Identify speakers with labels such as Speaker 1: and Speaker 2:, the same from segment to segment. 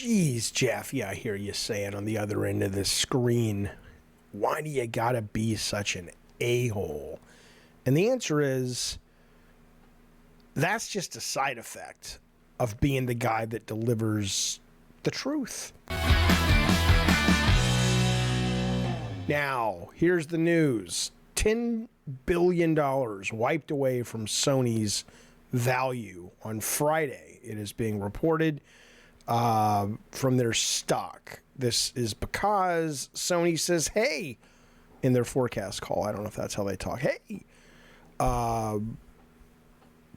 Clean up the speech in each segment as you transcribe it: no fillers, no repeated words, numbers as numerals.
Speaker 1: Jeez, Jeff, yeah, I hear you saying on the other end of the screen, why do you gotta be such an a-hole? And the answer is, that's just a side effect of being the guy that delivers the truth. Now, here's the news. $10 billion wiped away from Sony's value on Friday. It is being reported from their stock. This is because Sony says, hey, in their forecast call, I don't know if that's how they talk, hey,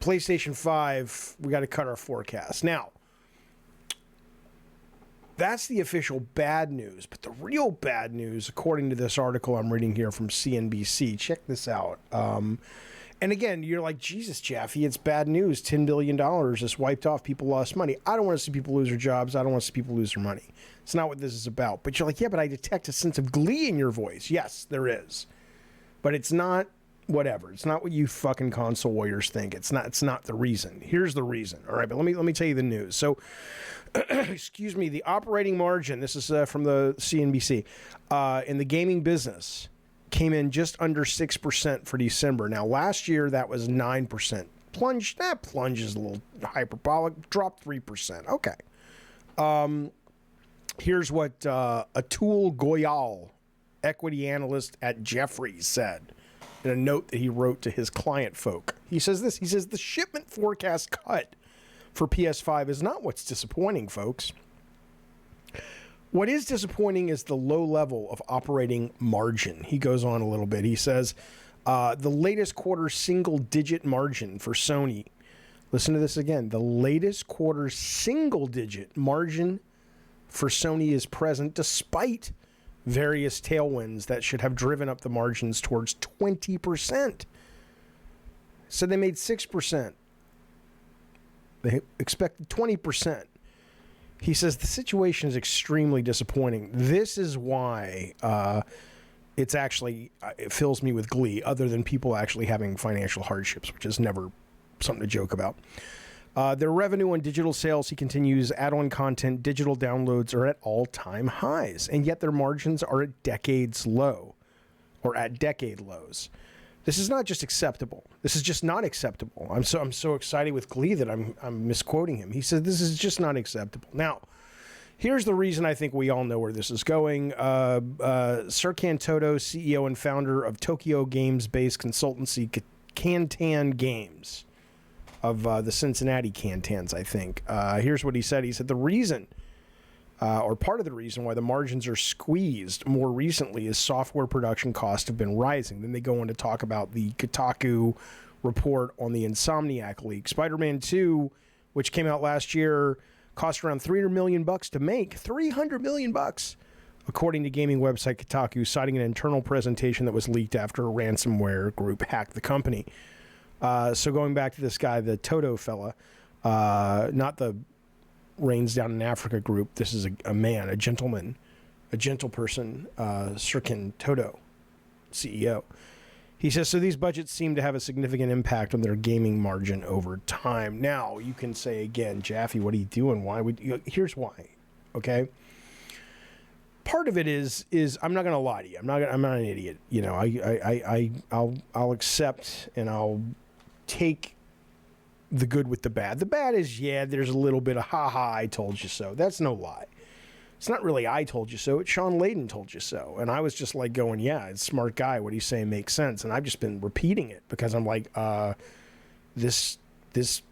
Speaker 1: PlayStation 5, we got to cut our forecast. Now, that's the official bad news, but the real bad news, according to this article I'm reading here from CNBC, check this out. And again, you're like, Jesus, Jaffe, it's bad news. $10 billion just wiped off. People lost money. I don't want to see people lose their jobs. I don't want to see people lose their money. It's not what this is about. But you're like, yeah, but I detect a sense of glee in your voice. Yes, there is. But it's not whatever. It's not what you fucking console warriors think. It's not the reason. Here's the reason. All right, but let me tell you the news. So, excuse me, the operating margin, this is from the CNBC, in the gaming business came in just under 6% for December. Now, last year, that was 9%. Plunge is a little hyperbolic. Dropped 3%. Okay. Here's what Atul Goyal, equity analyst at Jefferies, said in a note that he wrote to his client folk. He says this. He says, the shipment forecast cut for PS5 is not what's disappointing, folks. What is disappointing is the low level of operating margin. He goes on a little bit. He says, the latest quarter single-digit margin for Sony. Listen to this again. The latest quarter single-digit margin for Sony is present despite various tailwinds that should have driven up the margins towards 20%. So they made 6%. They expected 20%. He says the situation is extremely disappointing. This is why it fills me with glee, other than people actually having financial hardships, which is never something to joke about. Their revenue on digital sales, he continues, add-on content, digital downloads are at all-time highs, and yet their margins are at decade lows. This is not just acceptable. This is just not acceptable. I'm so excited with glee that I'm misquoting him. He said this is just not acceptable. Now, here's the reason I think we all know where this is going. Serkan Toto, CEO and founder of Tokyo games-based consultancy Kantan Games, of the Cincinnati Cantans, I think. Here's what he said. He said the reason, or part of the reason why the margins are squeezed more recently is software production costs have been rising. Then they go on to talk about the Kotaku report on the Insomniac leak. Spider-Man 2, which came out last year, cost around $300 million to make. $300 million, according to gaming website Kotaku, citing an internal presentation that was leaked after a ransomware group hacked the company. So going back to this guy, the Toto fella, not the Rains Down in Africa group. This is a man, a gentleman, a gentle person, Serkan Toto, CEO. He says, so these budgets seem to have a significant impact on their gaming margin over time. Now, you can say again, Jaffe, what are you doing? Why would you? Here's why, okay? Part of it is I'm not going to lie to you. I'm not an idiot. You know, I'll accept and I'll take the good with the bad. The bad is, yeah, there's a little bit of ha-ha, I told you so. That's no lie. It's not really I told you so. It's Sean Layden told you so. And I was just like going, yeah, it's a smart guy. What he's saying makes sense. And I've just been repeating it because I'm like, this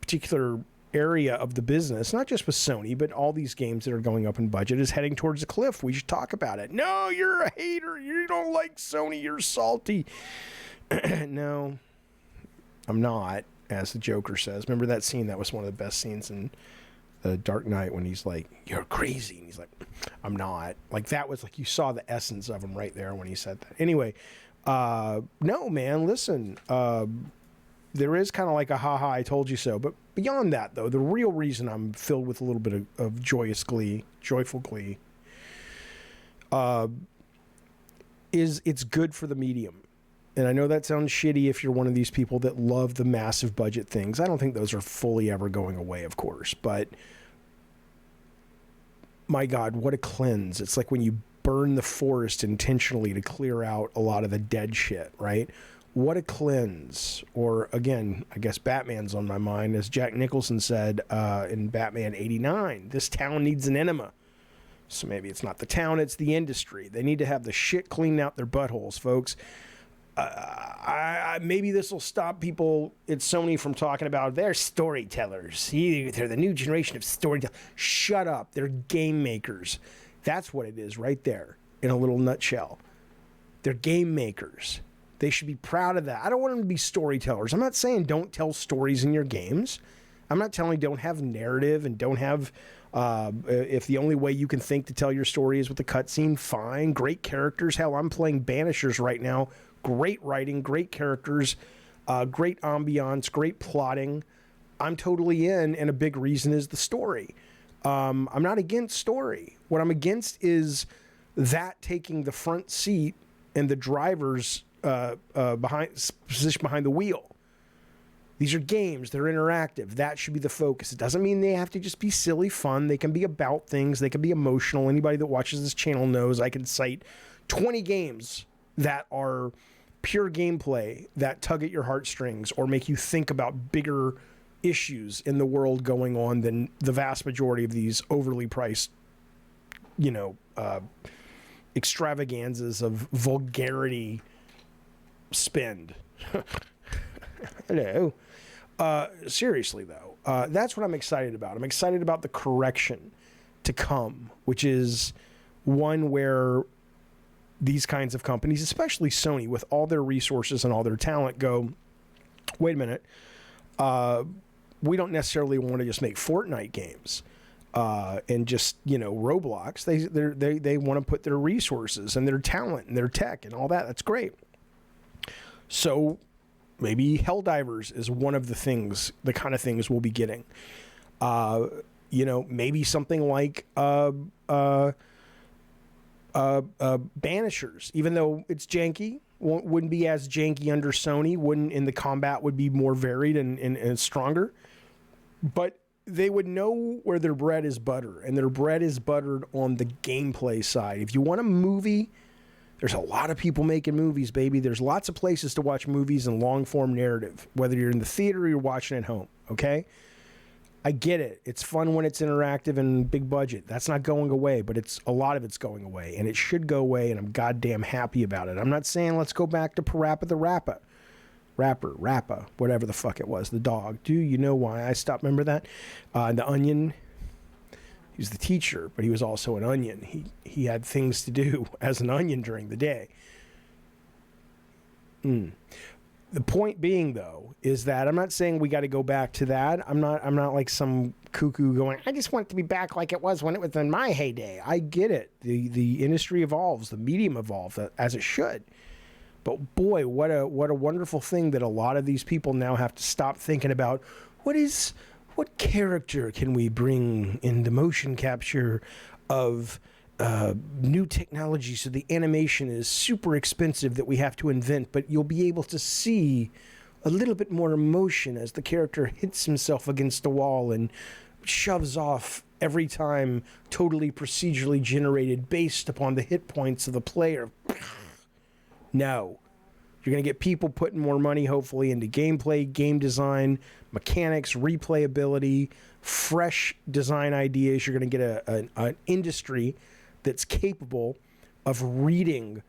Speaker 1: particular area of the business, not just with Sony, but all these games that are going up in budget is heading towards a cliff. We should talk about it. No, you're a hater. You don't like Sony. You're salty. No, I'm not, as the Joker says. Remember that scene? That was one of the best scenes in The Dark Knight when he's like, you're crazy. And he's like, I'm not. Like, that was like, you saw the essence of him right there when he said that. Anyway, no, man, listen. There is kind of like a ha-ha, I told you so. But beyond that, though, the real reason I'm filled with a little bit of joyful glee, is it's good for the medium. And I know that sounds shitty if you're one of these people that love the massive budget things. I don't think those are fully ever going away, of course. But my God, what a cleanse. It's like when you burn the forest intentionally to clear out a lot of the dead shit, right? What a cleanse. Or again, I guess Batman's on my mind. As Jack Nicholson said in Batman 89, this town needs an enema. So maybe it's not the town, it's the industry. They need to have the shit cleaned out their buttholes, folks. Maybe this will stop people at Sony from talking about they're storytellers. They're the new generation of storytellers. Shut up. They're game makers. That's what it is right there in a little nutshell. They're game makers. They should be proud of that. I don't want them to be storytellers. I'm not saying don't tell stories in your games. I'm not telling you don't have narrative and don't have... if the only way you can think to tell your story is with a cutscene, fine. Great characters. Hell, I'm playing Banishers right now. Great writing, great characters, great ambiance, great plotting. I'm totally in, and a big reason is the story. I'm not against story. What I'm against is that taking the front seat and the driver's position behind the wheel. These are games. They're interactive. That should be the focus. It doesn't mean they have to just be silly fun. They can be about things. They can be emotional. Anybody that watches this channel knows I can cite 20 games that are pure gameplay that tug at your heartstrings or make you think about bigger issues in the world going on than the vast majority of these overly priced, extravaganzas of vulgarity spend. Hello. Seriously, though, that's what I'm excited about. I'm excited about the correction to come, which is one where these kinds of companies, especially Sony, with all their resources and all their talent, go, wait a minute, we don't necessarily want to just make Fortnite games and just, Roblox. They want to put their resources and their talent and their tech and all that. That's great. So maybe Helldivers is one of the kind of things we'll be getting. Maybe something like Banishers, even though it's janky, wouldn't be as janky under Sony, and the combat would be more varied and stronger. But they would know where their bread is buttered, and their bread is buttered on the gameplay side. If you want a movie, there's a lot of people making movies, baby. There's lots of places to watch movies and long-form narrative, whether you're in the theater or you're watching at home, okay? I get it. It's fun when it's interactive and big budget. That's not going away, but a lot of it's going away, and it should go away, and I'm goddamn happy about it. I'm not saying let's go back to Parappa the Rapper, whatever the fuck it was, the dog. Do you know why I stopped? Remember that? The Onion, he was the teacher, but he was also an onion. He had things to do as an onion during the day. The point being, though, is that I'm not saying we got to go back to that. I'm not like some cuckoo going, I just want it to be back like it was when it was in my heyday. I get it. The industry evolves, the medium evolves, as it should. But boy, what a wonderful thing that a lot of these people now have to stop thinking about what character can we bring in the motion capture of new technology, so the animation is super expensive that we have to invent, but you'll be able to see a little bit more emotion as the character hits himself against the wall and shoves off every time, totally procedurally generated based upon the hit points of the player. No. You're going to get people putting more money, hopefully, into gameplay, game design, mechanics, replayability, fresh design ideas. You're going to get an industry that's capable of reading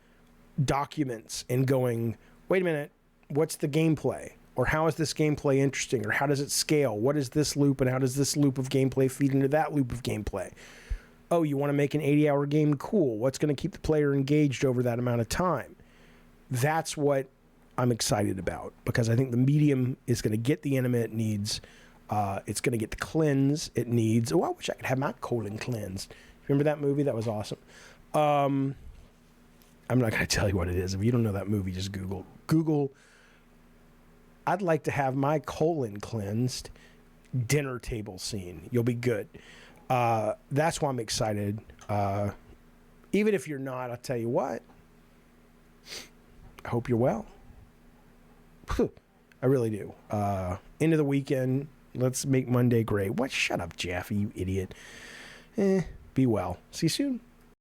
Speaker 1: documents and going, wait a minute, what's the gameplay? Or how is this gameplay interesting? Or how does it scale? What is this loop, and how does this loop of gameplay feed into that loop of gameplay? Oh, you want to make an 80-hour game? Cool. What's going to keep the player engaged over that amount of time? That's what I'm excited about, because I think the medium is going to get the enema it needs. It's going to get the cleanse it needs. Oh, I wish I could have my colon cleansed. Remember that movie? That was awesome. I'm not going to tell you what it is. If you don't know that movie, just Google, I'd like to have my colon cleansed dinner table scene. You'll be good. That's why I'm excited. Even if you're not, I'll tell you what. I hope you're well. I really do. End of the weekend. Let's make Monday great. What? Shut up, Jaffe, you idiot. Be well. See you soon.